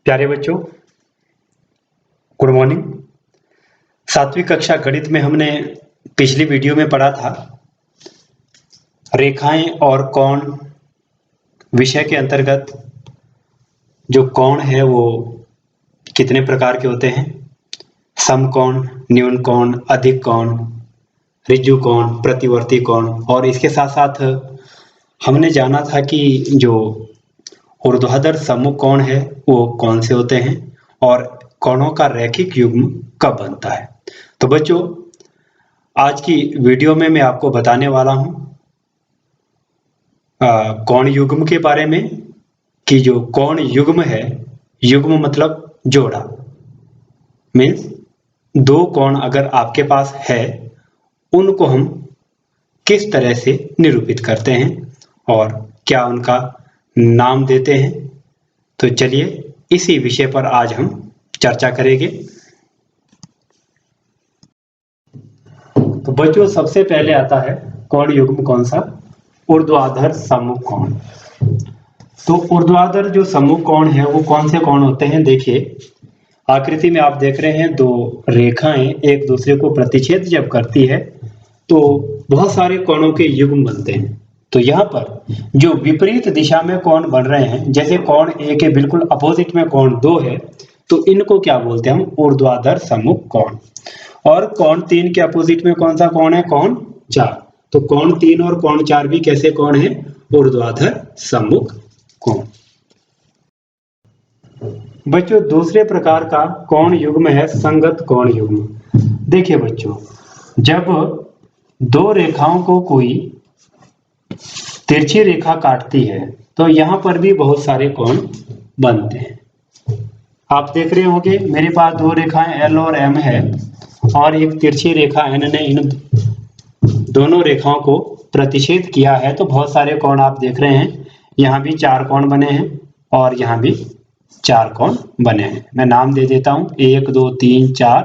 प्यारे बच्चों, good morning. 7वीं कक्षा गणित में हमने पिछली वीडियो में पढ़ा था रेखाएं और कोण विषय के अंतर्गत जो कोण है वो कितने प्रकार के होते हैं। समकोण, न्यून कोण, अधिक कोण, ऋजु कोण, प्रतिवर्ती कोण। और इसके साथ साथ हमने जाना था कि जो ऊर्ध्वाधर सम्मुख कोण है वो कौन से होते हैं और कोणों का रैखिक युग्म कब बनता है। तो बच्चों, आज की वीडियो में मैं आपको बताने वाला हूं कोण युग्म के बारे में कि जो कोण युग्म है, युग्म मतलब जोड़ा, मीन्स दो कोण अगर आपके पास है उनको हम किस तरह से निरूपित करते हैं और क्या उनका नाम देते हैं। तो चलिए इसी विषय पर आज हम चर्चा करेंगे। तो बच्चों, सबसे पहले आता है कोण युग्म कौन सा? ऊर्ध्वाधर सम्मुख कोण। तो ऊर्ध्वाधर जो सम्मुख कोण है वो कौन से कोण होते हैं? देखिए, आकृति में आप देख रहे हैं दो रेखाएं एक दूसरे को प्रतिच्छेद जब करती है तो बहुत सारे कोणों के युग्म बनते हैं। तो यहाँ पर जो विपरीत दिशा में कोण बन रहे हैं, जैसे कोण ए के बिल्कुल अपोजिट में कोण 2 है, तो इनको क्या बोलते हैं हम? ऊर्ध्वाधर सम्मुख कोण। और कोण 3 के अपोजिट में कौन सा कोण है? कोण 4। तो कोण 3 और कोण 4 भी कैसे कोण है? ऊर्ध्वाधर सम्मुख कोण। बच्चों, दूसरे प्रकार का कोण युग्म है संगत कोण युग्म। देखिए बच्चों, जब दो रेखाओं को कोई तिरछी रेखा काटती है तो यहां पर भी बहुत सारे कोण बनते हैं। आप देख रहे होंगे मेरे पास दो रेखाएं L और M है और एक तिरछी रेखा N ने इन दोनों रेखाओं को प्रतिच्छेद किया है, तो बहुत सारे कोण आप देख रहे हैं। यहां भी 4 कोण बने हैं और यहां भी 4 कोण बने हैं। मैं नाम दे देता हूं, 1 2 3 4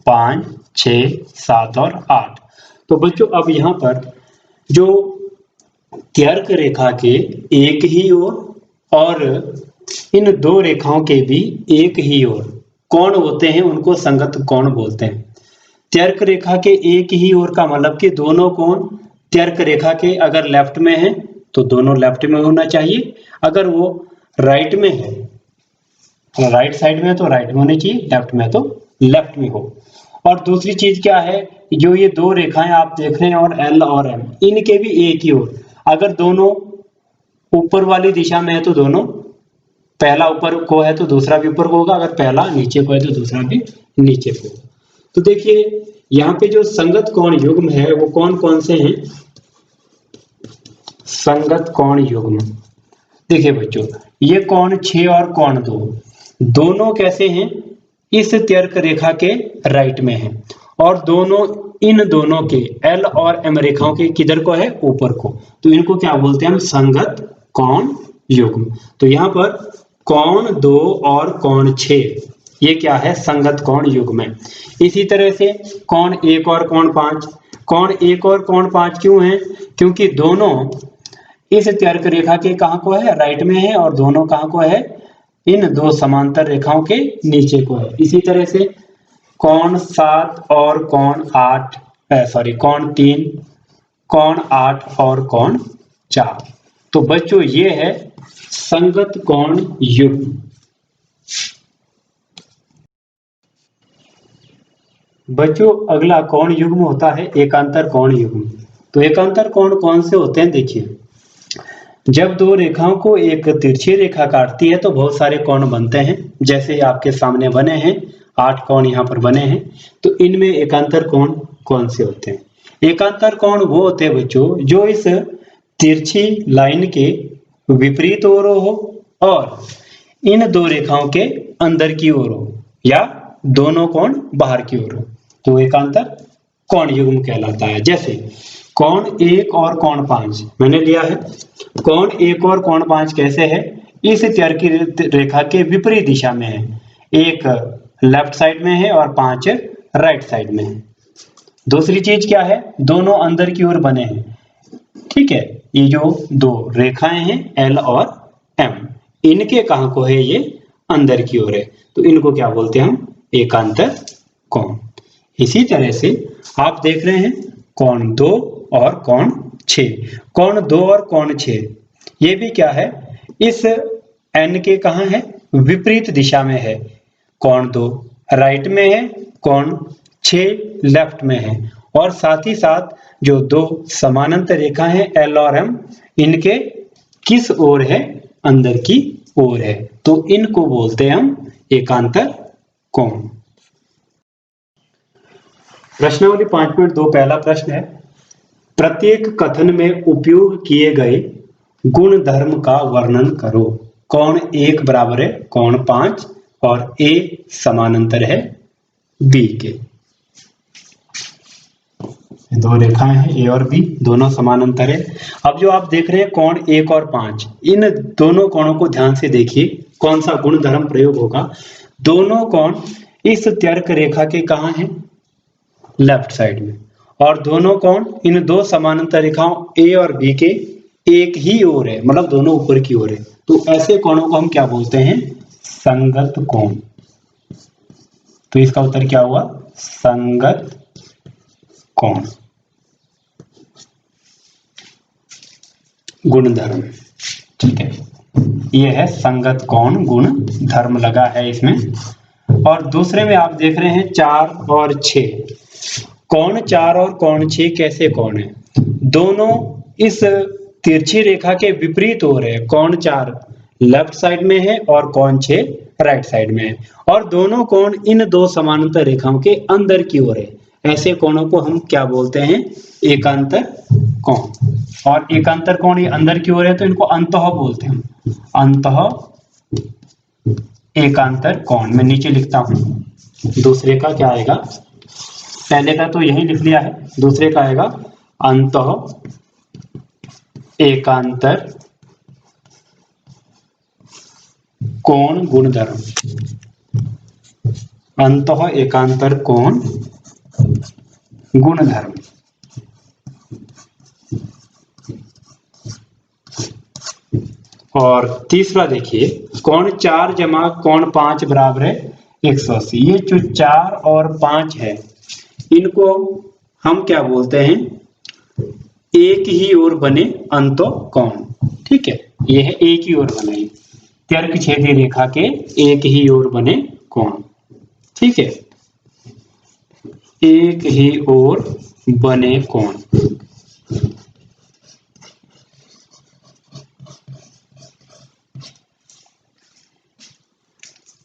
5 6 7 और 8। तो बच्चों, अब यहां पर जो त्यर्क रेखा के एक ही ओर और इन दो रेखाओं के भी एक ही ओर कोण होते हैं, उनको संगत कोण बोलते हैं। त्यर्क रेखा के एक ही ओर का मतलब कि दोनों कोण त्यर्क रेखा के अगर लेफ्ट में है तो दोनों लेफ्ट में होना चाहिए, अगर वो राइट में है, राइट साइड में है तो राइट में होनी चाहिए, लेफ्ट में तो लेफ्ट में हो। और दूसरी चीज क्या है, जो ये दो रेखाएं आप देख रहे हैं और L और M, इनके भी एक ही ओर, अगर दोनों ऊपर वाली दिशा में है तो दोनों, पहला ऊपर को है तो दूसरा भी ऊपर को होगा, अगर पहला नीचे को है तो दूसरा भी नीचे को होगा। तो देखिए यहाँ पे जो संगत कोण युग्म है वो कौन कौन से हैं? संगत कोण युग्म। देखिए बच्चों, ये कोण 6 और कोण 2 दोनों कैसे हैं? इस त्यर्क रेखा के राइट में है और दोनों इन दोनों के L और M रेखाओं के किधर को है? ऊपर को। तो इनको क्या बोलते हैं हम? संगत कोण युग्म। तो यहाँ पर कोण 2 और कोण 6 ये क्या है? संगत कोण युग्म है। इसी तरह से कोण 1 और कोण 5, कोण 1 और कोण 5 क्यों है? क्योंकि दोनों इस त्यर्क रेखा के कहां को है? राइट में है और दोनों कहां को है? इन दो समांतर रेखाओं के नीचे को है। इसी तरह से कोण 7 और कोण 8, कोण 3, कोण 8 और कोण 4। तो बच्चों, ये है संगत कोण युग्म। बच्चों, अगला कोण युग्म होता है एकांतर कोण युग्म। तो एकांतर कोण कौन से होते हैं? देखिए, जब दो रेखाओं को एक तिरछी रेखा काटती है तो बहुत सारे कोण बनते हैं, जैसे आपके सामने बने हैं 8 कोण यहाँ पर बने हैं। तो इनमें एकांतर कोण कौन से होते हैं? एकांतर कोण वो होते हैं बच्चों जो इस तिरछी लाइन के विपरीत ओर हो और इन दो रेखाओं के अंदर की ओर हो या दोनों कोण बाहर की ओर हो, तो एकांतर कोण युग्म कहलाता है। जैसे कोण 1 और कोण 5 मैंने लिया है। कोण 1 और कोण 5 कैसे है? इस त्यर्क रेखा के विपरीत दिशा में है, एक लेफ्ट साइड में है और 5 राइट साइड में है। दूसरी चीज क्या है? दोनों अंदर की ओर बने हैं। ठीक है, ये जो दो रेखाएं हैं L और M, इनके कहां को है? ये अंदर की ओर है, तो इनको क्या बोलते हैं हम? एकांतर कोण। इसी तरह से आप देख रहे हैं कोण 2 और कोण 6। कोण 2 और कोण 6 ये भी क्या है? इस n के कहाँ है? विपरीत दिशा में है। कोण 2 राइट में है, कोण 6 लेफ्ट में है। और साथ ही साथ जो दो समानांतर रेखा है L और M, इनके किस ओर है? अंदर की ओर है, तो इनको बोलते हैं हम एकांतर कोण। प्रश्नावली 5.2 पहला प्रश्न है, प्रत्येक कथन में उपयोग किए गए गुण धर्म का वर्णन करो। कोण 1 बराबर है कोण 5 और A समानांतर है B के। दो रेखाएं हैं A और B, दोनों समानांतर है। अब जो आप देख रहे हैं कोण 1 और 5, इन दोनों कोणों को ध्यान से देखिए, कौन सा गुण धर्म प्रयोग होगा। दोनों कोण इस त्यर्क रेखा के कहाँ हैं? लेफ्ट साइड में। और दोनों कोण इन दो समानांतर रेखाओं A और B के एक ही ओर है, मतलब दोनों ऊपर की ओर है। तो ऐसे कोणों को हम क्या बोलते हैं? संगत कोण। तो इसका उत्तर क्या हुआ? संगत कोण। गुण धर्म, ठीक है, ये है संगत कोण, गुण धर्म लगा है इसमें। और दूसरे में आप देख रहे हैं 4 और 6। कोण 4 और कोण 6 कैसे कोण है? दोनों इस तिरछी रेखा के विपरीत हो रहे हैं। कोण 4 लेफ्ट साइड में है और कोण 6 राइट साइड में है। और दोनों कोण इन दो समानांतर रेखाओं के अंदर की ओर है। ऐसे कोणों को हम क्या बोलते हैं? एकांतर कोण। और एकांतर कोण ये अंदर की ओर है, तो इनको अंतः बोलते हैं। अंतः एकांतर कोण। मैं नीचे लिखता हूं, दूसरे का क्या आएगा? पहले का तो यही लिख लिया है, दूसरे का आएगा अंतः एकांतर कोण गुणधर्म। अंतः एकांतर कोण गुणधर्म। और तीसरा देखिए, कोण 4 जमा कोण 5 बराबर है 180। ये जो 4 और 5 है, इनको हम क्या बोलते हैं? एक ही ओर बने अंतः कोण। ठीक है, ये है एक ही ओर बने, त्यर्क छेदी रेखा के एक ही ओर बने कोण। ठीक है, एक ही ओर बने कोण।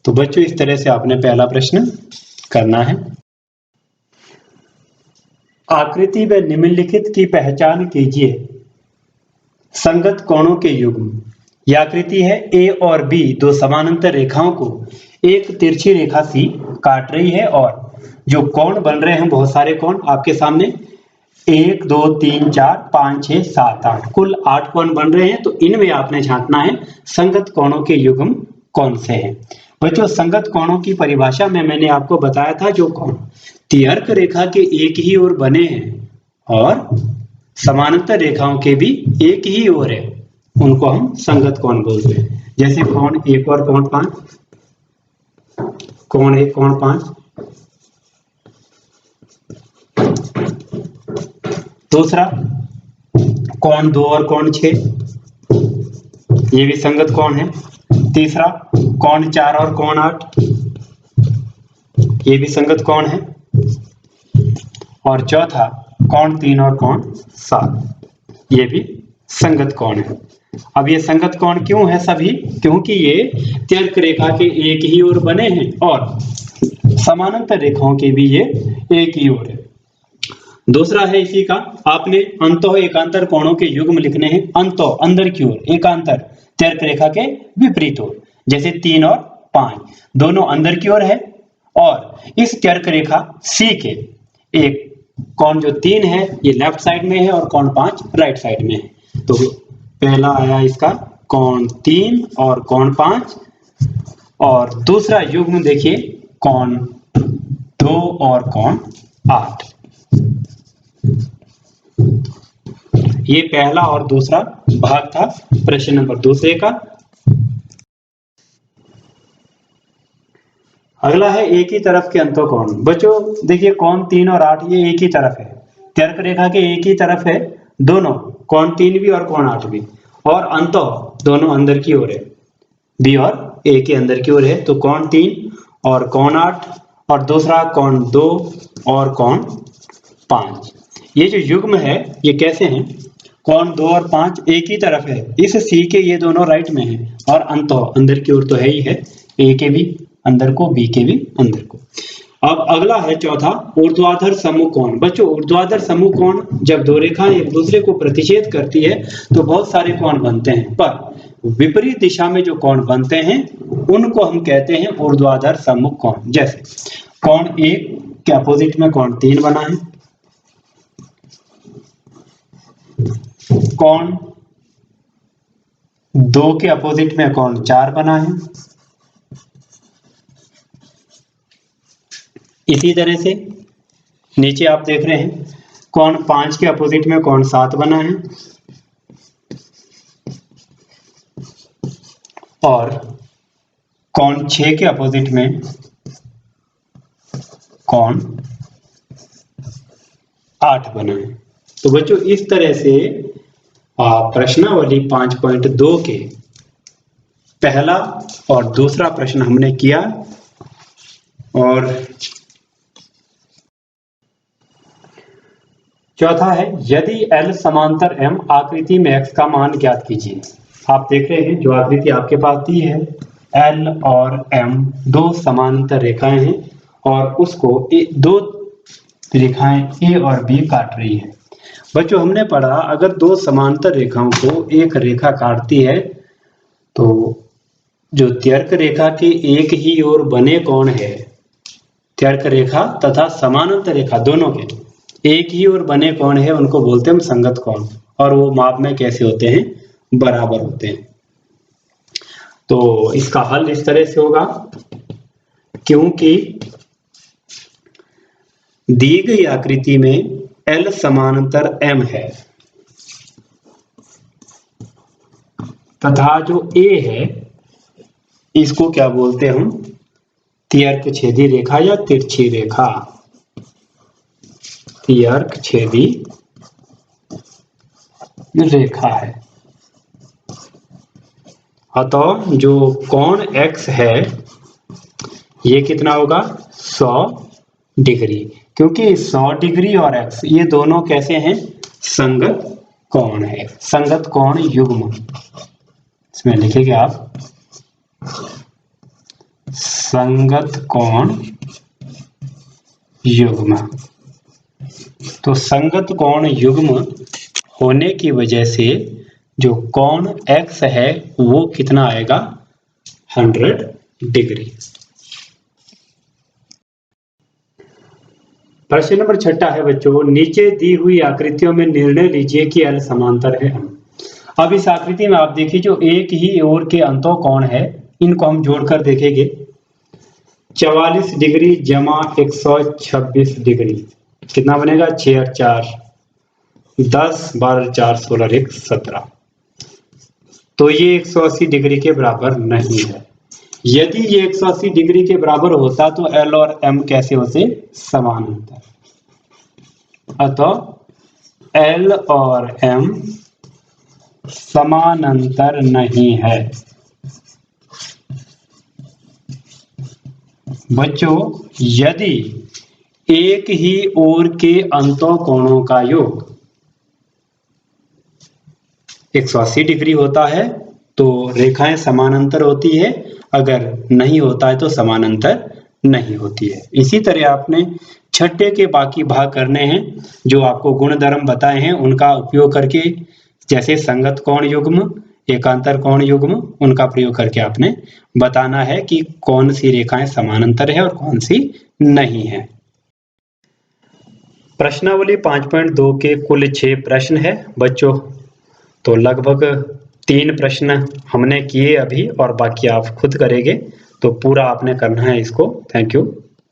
तो बच्चों इस तरह से आपने पहला प्रश्न करना है। आकृति में निम्नलिखित की पहचान कीजिए। संगत कोणों के युग्म। यह आकृति है A और B दो समानांतर रेखाओं को एक तिरछी रेखा सी काट रही है, और जो कोण बन रहे हैं बहुत सारे कोण आपके सामने, 1 2 3 4 5 6 7 8, कुल 8 कोण बन रहे हैं। तो इनमें आपने झांकना है संगत कोणों के युग्म कौन से हैं। बच्चों संगत कोणों की परिभाषा में मैंने आपको बताया था, जो कोण त्यर्क रेखा के एक ही ओर बने हैं और समानांतर रेखाओं के भी एक ही ओर है, उनको हम संगत कोण बोलते हैं। जैसे कोण 1 और कोण 5, कोण 1 कोण 5। दूसरा कोण 2 और कोण 6, ये भी संगत कोण है। तीसरा कोण 4 और कोण 8, ये भी संगत कोण है। और चौथा कोण 3 और कोण 7, ये भी संगत कोण है। अब ये संगत कोण क्यों है सभी? क्योंकि ये त्यर्क रेखा के एक ही ओर बने हैं और समानांतर रेखाओं के भी ये एक ही ओर है। दूसरा है इसी का, आपने अंतः एकांतर कोणों के युग्म लिखने हैं। अंतः अंदर की ओर, एकांतर त्यर्क रेखा के विपरीत ओर। जैसे 3 और 5 दोनों अंदर की ओर है, और इस त्यर्क रेखा C के एक कोण जो 3 है ये लेफ्ट साइड में है और कोण 5 राइट साइड में है। तो पहला आया इसका कोण 3 और कोण 5, और दूसरा युग्म देखिए कोण 2 और कोण 8। ये पहला और दूसरा भाग था प्रश्न नंबर दूसरे का। अगला है एक ही तरफ के अंतः कोण। बच्चों देखिए कोण 3 और 8 ये एक ही तरफ है, त्यर्क रेखा के एक ही तरफ है दोनों, कोण 3 भी और कोण 8 भी, और अंतः दोनों अंदर की ओर है, बी और ए के अंदर की ओर है। तो कोण 3 और कोण 8 और दूसरा कोण 2 और कोण 5। ये जो युग्म है ये कैसे हैं? कोण 2 और 5 एक ही तरफ है, इस सी के ये दोनों राइट में हैं और अंतः अंदर की ओर तो है ही है, ए के भी अंदर को बी के भी अंदर को। अब अगला है चौथा ऊर्ध्वाधर समूह कोण। बच्चों ऊर्ध्वाधर समूह कोण जब दो रेखाएं एक दूसरे को प्रतिच्छेद करती है तो बहुत सारे कोण बनते हैं, पर विपरीत दिशा में जो कोण बनते हैं उनको हम कहते हैं ऊर्ध्वाधर समूह कोण। जैसे कोण 1 के अपोजिट में कोण 3 बना है, कोण 2 के अपोजिट में कोण 4 बना है, इसी तरह से नीचे आप देख रहे हैं कोण 5 के अपोजिट में कोण 7 बना है, और कोण 6 के अपोजिट में कोण 8 बना है। तो बच्चों इस तरह से प्रश्नावली 5.2 के पहला और दूसरा प्रश्न हमने किया। और चौथा है यदि L समांतर M आकृति में x का मान ज्ञात कीजिए। आप देख रहे हैं जो आकृति आपके पास दी है, L और M दो समांतर रेखाएं हैं और उसको दो रेखाएं A और B काट रही है। बच्चों हमने पढ़ा अगर दो समांतर रेखाओं को एक रेखा काटती है तो जो त्यर्क रेखा के एक ही ओर बने कोण है, त्यर्क रेखा तथा समानांतर रेखा दोनों के एक ही ओर बने कोण है उनको बोलते हैं हम संगत कोण, और वो माप में कैसे होते हैं? बराबर होते हैं। तो इसका हल इस तरह से होगा, क्योंकि दी गई आकृति में L समानांतर M है तथा जो A है इसको क्या बोलते हैं हम? त्यर्क छेदी रेखा या तिरछी रेखा, त्यर्क छेदी रेखा है। अतः जो कोण x है ये कितना होगा? 100 डिग्री, क्योंकि 100 डिग्री और x ये दोनों कैसे हैं? संगत कोण है, संगत कोण युग्म। इसमें लिखेंगे आप संगत कोण युग्म। तो संगत कोण युग्म होने की वजह से जो कोण x है वो कितना आएगा? 100 डिग्री। प्रश्न नंबर 6 है बच्चों, नीचे दी हुई आकृतियों में निर्णय लीजिए कि L समांतर है M। अब इस आकृति में आप देखिए जो एक ही ओर के अंतः कोण है इनको हम जोड़कर देखेंगे। 44 डिग्री जमा 126 डिग्री कितना बनेगा? 6 और 4 10, 12 4 16 1 17। तो ये 180 डिग्री के बराबर नहीं है। यदि ये 180 डिग्री के बराबर होता तो L और M कैसे होते? समानांतर। अतः L और M समानांतर नहीं है। बच्चों यदि एक ही ओर के अंतः कोणों का योग 180 डिग्री होता है तो रेखाएं समानांतर होती है, अगर नहीं होता है तो समानांतर नहीं होती है। इसी तरह आपने छठे के बाकी भाग करने हैं, जो आपको गुणधर्म बताए हैं उनका उपयोग करके, जैसे संगत कोण युग्म, एकांतर कोण युग्म, उनका प्रयोग करके आपने बताना है कि कौन सी रेखाएं समानांतर है और कौन सी नहीं है। प्रश्नावली 5.2 के कुल 6 प्रश्न है बच्चों। तो लगभग 3 प्रश्न हमने किए अभी और बाकी आप खुद करेंगे, तो पूरा आपने करना है इसको। Thank you.